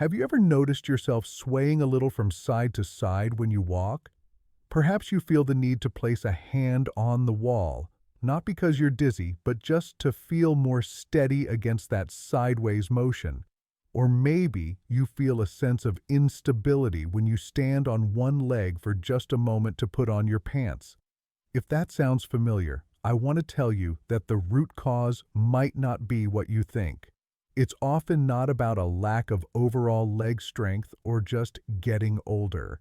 Have you ever noticed yourself swaying a little from side to side when you walk? Perhaps you feel the need to place a hand on the wall, not because you're dizzy, but just to feel more steady against that sideways motion. Or maybe you feel a sense of instability when you stand on one leg for just a moment to put on your pants. If that sounds familiar, I want to tell you that the root cause might not be what you think. It's often not about a lack of overall leg strength or just getting older.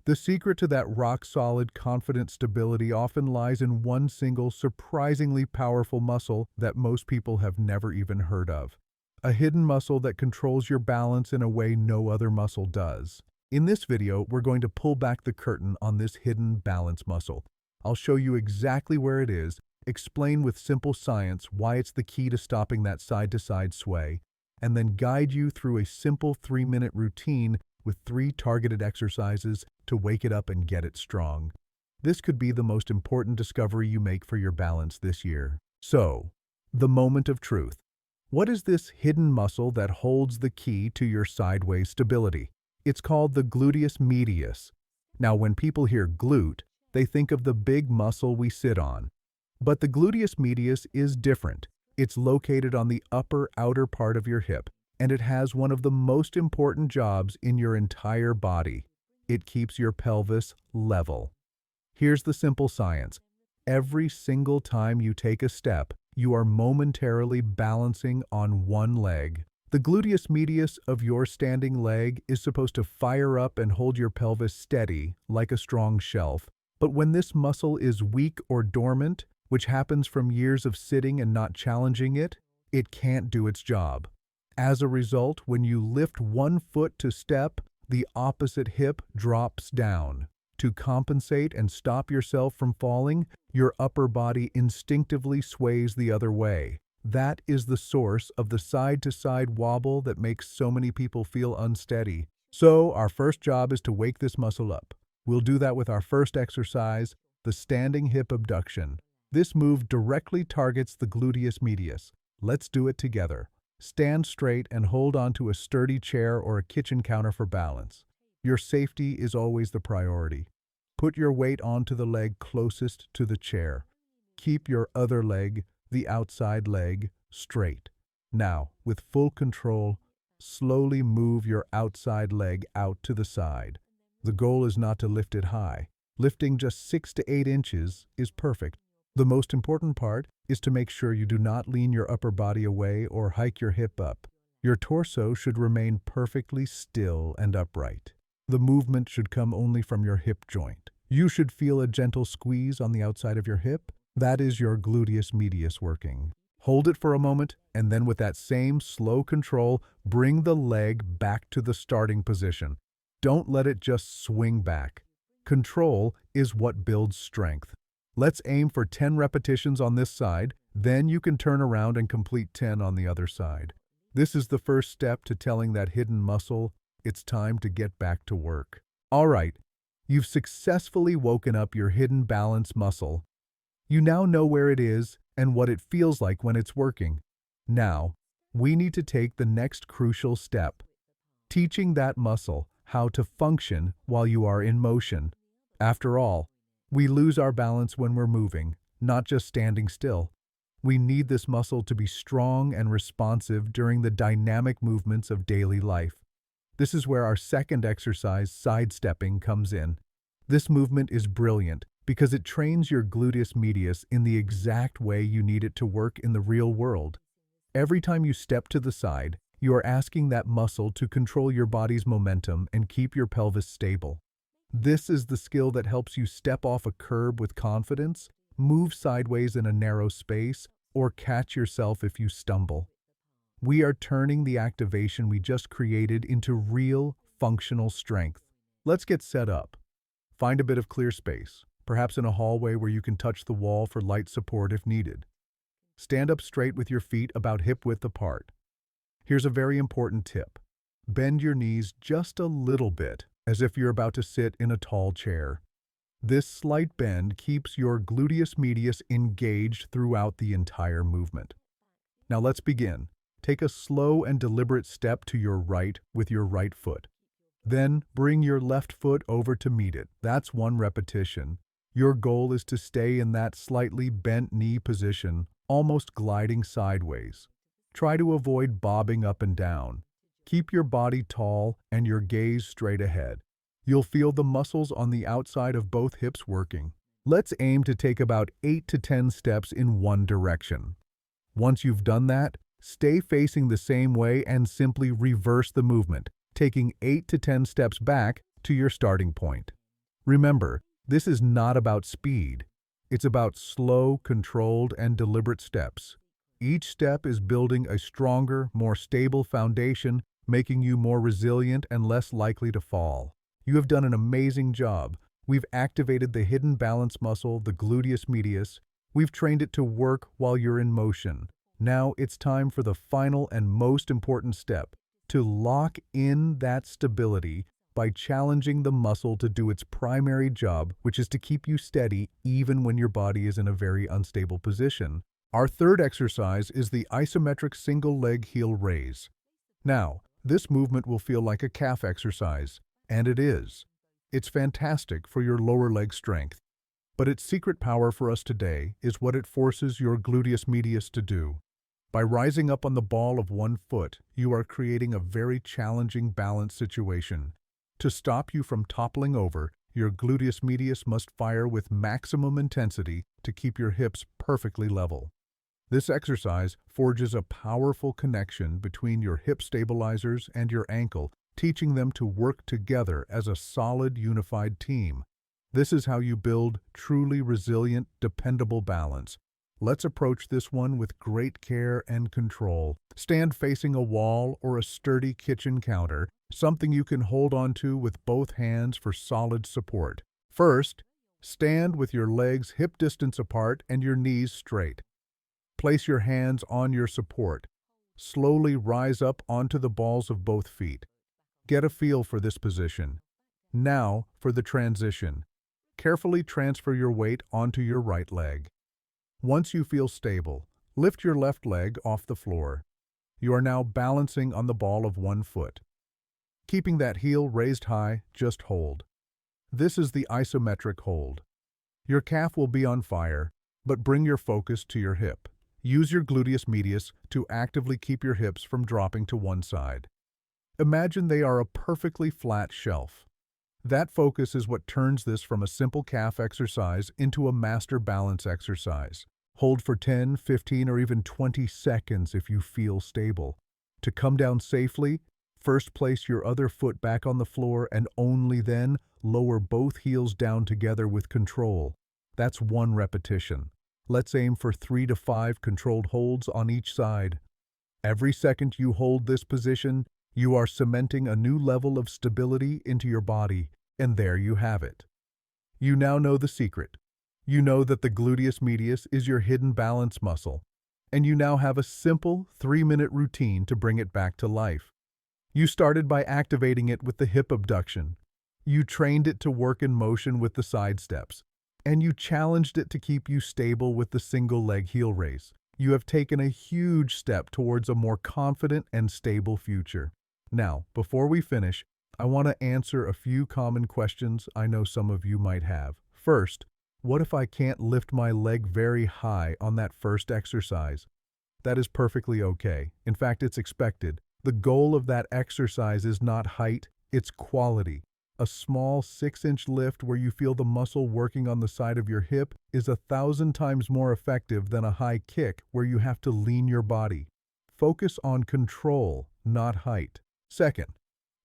The secret to that rock-solid, confident stability often lies in one single, surprisingly powerful muscle that most people have never even heard of. A hidden muscle that controls your balance in a way no other muscle does. In this video, we're going to pull back the curtain on this hidden balance muscle. I'll show you exactly where it is, explain with simple science why it's the key to stopping that side-to-side sway, and then guide you through a simple 3-minute routine with 3 targeted exercises to wake it up and get it strong. This could be the most important discovery you make for your balance this year. So, the moment of truth. What is this hidden muscle that holds the key to your sideways stability? It's called the gluteus medius. Now, when people hear glute, they think of the big muscle we sit on. But the gluteus medius is different. It's located on the upper outer part of your hip, and it has one of the most important jobs in your entire body. It keeps your pelvis level. Here's the simple science. Every single time you take a step, you are momentarily balancing on one leg. The gluteus medius of your standing leg is supposed to fire up and hold your pelvis steady, like a strong shelf. But when this muscle is weak or dormant, which happens from years of sitting and not challenging it, it can't do its job. As a result, when you lift one foot to step, the opposite hip drops down. To compensate and stop yourself from falling, your upper body instinctively sways the other way. That is the source of the side-to-side wobble that makes so many people feel unsteady. So, our first job is to wake this muscle up. We'll do that with our first exercise, the standing hip abduction. This move directly targets the gluteus medius. Let's do it together. Stand straight and hold onto a sturdy chair or a kitchen counter for balance. Your safety is always the priority. Put your weight onto the leg closest to the chair. Keep your other leg, the outside leg, straight. Now, with full control, slowly move your outside leg out to the side. The goal is not to lift it high. Lifting just 6 to 8 inches is perfect. The most important part is to make sure you do not lean your upper body away or hike your hip up. Your torso should remain perfectly still and upright. The movement should come only from your hip joint. You should feel a gentle squeeze on the outside of your hip. That is your gluteus medius working. Hold it for a moment, and then with that same slow control, bring the leg back to the starting position. Don't let it just swing back. Control is what builds strength. Let's aim for 10 repetitions on this side, then you can turn around and complete 10 on the other side. This is the first step to telling that hidden muscle, it's time to get back to work. All right, you've successfully woken up your hidden balance muscle. You now know where it is and what it feels like when it's working. Now, we need to take the next crucial step, teaching that muscle how to function while you are in motion. After all, we lose our balance when we're moving, not just standing still. We need this muscle to be strong and responsive during the dynamic movements of daily life. This is where our second exercise, sidestepping, comes in. This movement is brilliant because it trains your gluteus medius in the exact way you need it to work in the real world. Every time you step to the side, you are asking that muscle to control your body's momentum and keep your pelvis stable. This is the skill that helps you step off a curb with confidence, move sideways in a narrow space, or catch yourself if you stumble. We are turning the activation we just created into real, functional strength. Let's get set up. Find a bit of clear space, perhaps in a hallway where you can touch the wall for light support if needed. Stand up straight with your feet about hip-width apart. Here's a very important tip. Bend your knees just a little bit, as if you're about to sit in a tall chair. This slight bend keeps your gluteus medius engaged throughout the entire movement. Now let's begin. take a slow and deliberate step to your right with your right foot. Then bring your left foot over to meet it. That's one repetition. Your goal is to stay in that slightly bent knee position, almost gliding sideways. Try to avoid bobbing up and down. Keep your body tall and your gaze straight ahead. You'll feel the muscles on the outside of both hips working. Let's aim to take about 8 to 10 steps in one direction. Once you've done that, stay facing the same way and simply reverse the movement, taking 8 to 10 steps back to your starting point. Remember, this is not about speed. It's about slow, controlled, and deliberate steps. Each step is building a stronger, more stable foundation, making you more resilient and less likely to fall. You have done an amazing job. We've activated the hidden balance muscle, the gluteus medius. We've trained it to work while you're in motion. Now it's time for the final and most important step, to lock in that stability by challenging the muscle to do its primary job, which is to keep you steady even when your body is in a very unstable position. Our third exercise is the isometric single leg heel raise. Now, this movement will feel like a calf exercise, and it is. It's fantastic for your lower leg strength. But its secret power for us today is what it forces your gluteus medius to do. By rising up on the ball of one foot, you are creating a very challenging balance situation. To stop you from toppling over, your gluteus medius must fire with maximum intensity to keep your hips perfectly level. This exercise forges a powerful connection between your hip stabilizers and your ankle, teaching them to work together as a solid, unified team. This is how you build truly resilient, dependable balance. Let's approach this one with great care and control. Stand facing a wall or a sturdy kitchen counter, something you can hold onto with both hands for solid support. First, stand with your legs hip distance apart and your knees straight. Place your hands on your support. Slowly rise up onto the balls of both feet. Get a feel for this position. Now for the transition. Carefully transfer your weight onto your right leg. Once you feel stable, lift your left leg off the floor. You are now balancing on the ball of one foot. Keeping that heel raised high, just hold. This is the isometric hold. Your calf will be on fire, but bring your focus to your hip. Use your gluteus medius to actively keep your hips from dropping to one side. Imagine they are a perfectly flat shelf. That focus is what turns this from a simple calf exercise into a master balance exercise. Hold for 10, 15, or even 20 seconds if you feel stable. To come down safely, first place your other foot back on the floor and only then lower both heels down together with control. That's one repetition. Let's aim for 3 to 5 controlled holds on each side. Every second you hold this position, you are cementing a new level of stability into your body, and there you have it. You now know the secret. You know that the gluteus medius is your hidden balance muscle, and you now have a simple 3-minute routine to bring it back to life. You started by activating it with the hip abduction. You trained it to work in motion with the side steps, and you challenged it to keep you stable with the single leg heel raise. You have taken a huge step towards a more confident and stable future. Now, before we finish, I want to answer a few common questions I know some of you might have. First, what if I can't lift my leg very high on that first exercise? That is perfectly okay. In fact, it's expected. The goal of that exercise is not height, it's quality. A small 6-inch lift where you feel the muscle working on the side of your hip is 1,000 times more effective than a high kick where you have to lean your body. Focus on control, not height. Second,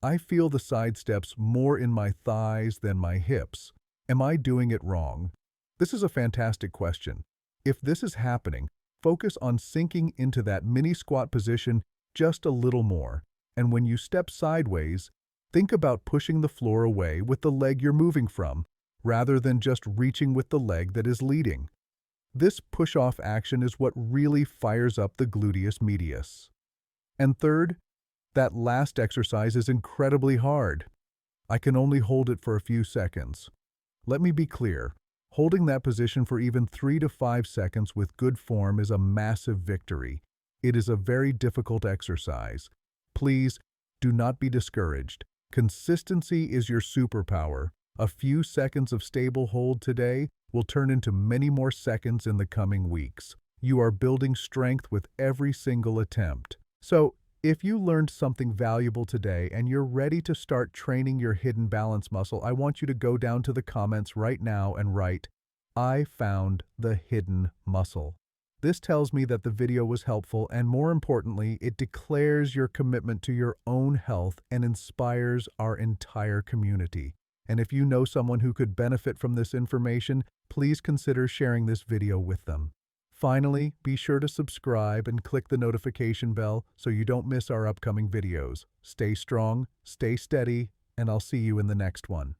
I feel the side steps more in my thighs than my hips. Am I doing it wrong? This is a fantastic question. If this is happening, focus on sinking into that mini squat position just a little more. And when you step sideways, think about pushing the floor away with the leg you're moving from, rather than just reaching with the leg that is leading. This push-off action is what really fires up the gluteus medius. And third, that last exercise is incredibly hard. I can only hold it for a few seconds. Let me be clear, holding that position for even 3 to 5 seconds with good form is a massive victory. It is a very difficult exercise. Please do not be discouraged. Consistency is your superpower. A few seconds of stable hold today will turn into many more seconds in the coming weeks. You are building strength with every single attempt. So, if you learned something valuable today and you're ready to start training your hidden balance muscle, I want you to go down to the comments right now and write, "I found the hidden muscle." This tells me that the video was helpful, and more importantly, it declares your commitment to your own health and inspires our entire community. And if you know someone who could benefit from this information, please consider sharing this video with them. Finally, be sure to subscribe and click the notification bell so you don't miss our upcoming videos. Stay strong, stay steady, and I'll see you in the next one.